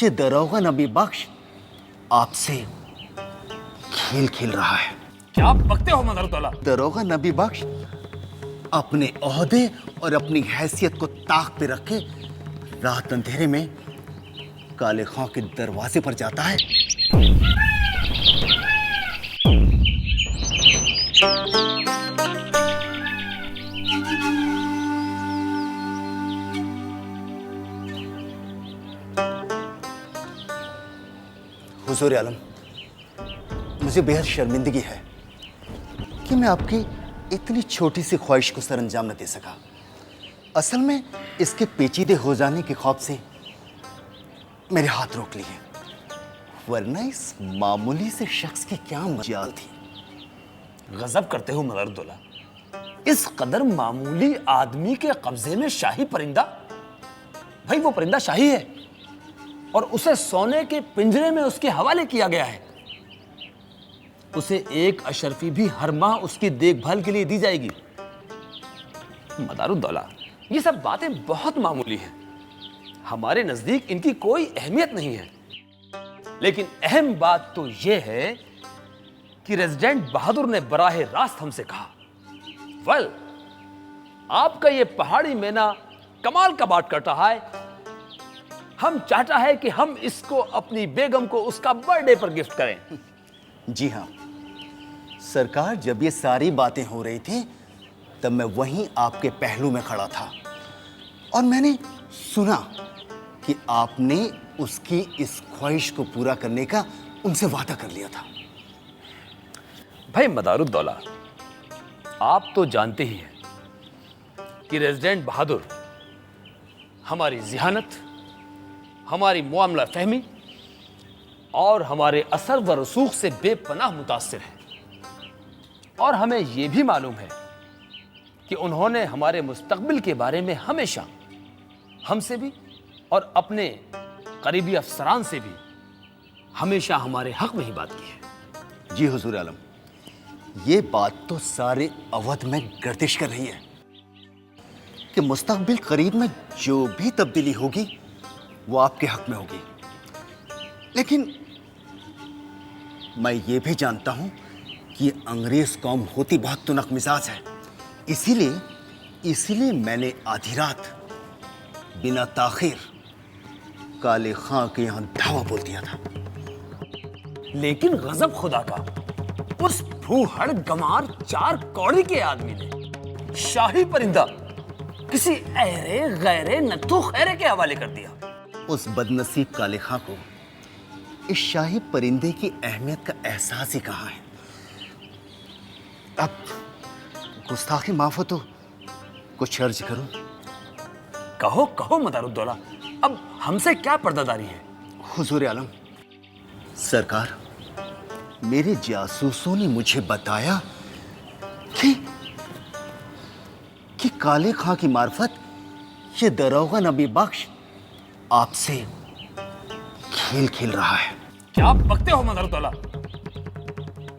ये दरोगा नबी बख्श आपसे खेल खेल रहा है। क्या आप बकते हो मदरतौला? दरोगा नबी बख्श अपने ओहदे और अपनी हैसियत को ताक पे रखे रात अंधेरे में काले खां के दरवाजे पर जाता है। हुजूर आलम, मुझे बेहद शर्मिंदगी है कि मैं आपकी इतनी छोटी सी ख्वाहिश को सरअंजाम न दे सका। असल में इसके पेचीदे हो जाने के खौफ से मेरे हाथ रोक लिए, वरना इस मामूली से शख्स की क्या मजाल थी। गजब करते हो मदरतौला, इस कदर मामूली आदमी के कब्जे में शाही परिंदा। भाई वो परिंदा शाही है और उसे सोने के पिंजरे में उसके हवाले किया गया है। उसे एक अशरफी भी हर माह उसकी देखभाल के लिए दी जाएगी। मदारुद्दौला, ये सब बातें बहुत मामूली हैं, हमारे नजदीक इनकी कोई अहमियत नहीं है। लेकिन अहम बात तो यह है कि रेजिडेंट बहादुर ने बराहे रास्त हमसे कहा, वेल, आपका ये पहाड़ी मेना कमाल का बात करता है, हम चाहता है कि हम इसको अपनी बेगम को उसका बर्थडे पर गिफ्ट करें। जी हाँ सरकार, जब ये सारी बातें हो रही थी तब मैं वहीं आपके पहलू में खड़ा था और मैंने सुना कि आपने उसकी इस ख्वाहिश को पूरा करने का उनसे वादा कर लिया था। भाई मदारुद्दौला, आप तो जानते ही हैं कि रेजिडेंट बहादुर हमारी जिहानत, हमारी मुआमला फहमी और हमारे असर व रसूख से बेपनाह मुतासिर है। और हमें यह भी मालूम है कि उन्होंने हमारे मुस्तकबिल के बारे में हमेशा हमसे भी और अपने करीबी अफसरान से भी हमेशा हमारे हक में ही बात की है। जी हुजूर आलम, ये बात तो सारे अवध में गर्दिश कर रही है कि मुस्तकबिल करीब में जो भी तब्दीली होगी वो आपके हक में होगी। लेकिन मैं ये भी जानता हूं कि अंग्रेज कौम होती बहुत तुनक मिजाज है, इसीलिए मैंने आधी रात बिना ताखिर काले खां के यहां धावा बोल दिया था। लेकिन गजब खुदा का, उस फूहड़ गमार चार कौड़ी के आदमी ने शाही परिंदा किसी ऐरे गैरे नत्थु खैरे के हवाले कर दिया। उस बदनसीब काले खां को इस शाही परिंदे की अहमियत का एहसास ही कहां है। अब गुस्ताखी माफ हो तो कुछ अर्ज करूं? कहो कहो मदारुद्दौला, अब हमसे क्या पर्दादारी है? हुजूर आलम, सरकार, मेरे जासूसों ने मुझे बताया कि काले खां की मार्फत ये दरोगा नबी बख्श आपसे खेल खेल रहा है। क्या आप बकते हो मदरतौला?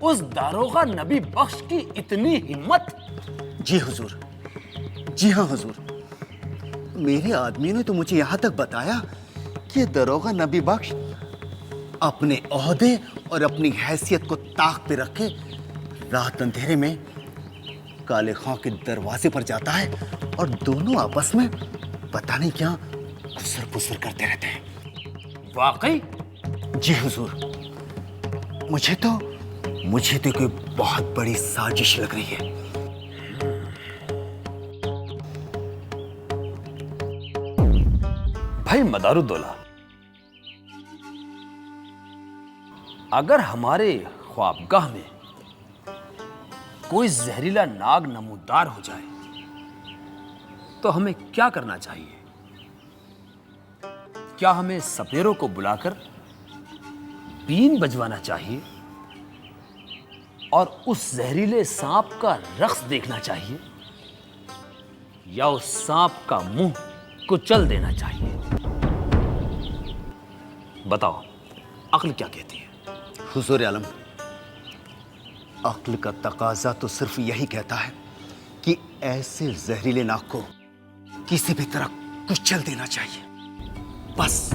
उस दारोगा नबी बख्श की इतनी हिम्मत? जी हुजूर, जी हाँ हुजूर, मेरे आदमी ने तो मुझे यहां तक बताया कि दरोगा नबी बख्श अपने ओहदे और अपनी हैसियत को ताक पे रखे रात अंधेरे में काले खां के दरवाजे पर जाता है और दोनों आपस में पता नहीं क्या खुसर पुसर करते रहते हैं। वाकई? जी हुजूर, मुझे तो कोई बहुत बड़ी साजिश लग रही है। भाई मदारुद्दौला, अगर हमारे ख्वाबगाह में कोई जहरीला नाग नमूदार हो जाए तो हमें क्या करना चाहिए? क्या हमें सपेरों को बुलाकर बीन बजवाना चाहिए और उस जहरीले सांप का रक्स देखना चाहिए, या उस सांप का मुंह कुचल देना चाहिए? बताओ, अक्ल क्या कहती है? हुजूर आलम, अक्ल का तकाजा तो सिर्फ यही कहता है कि ऐसे जहरीले नाग को किसी भी तरह कुचल देना चाहिए, बस।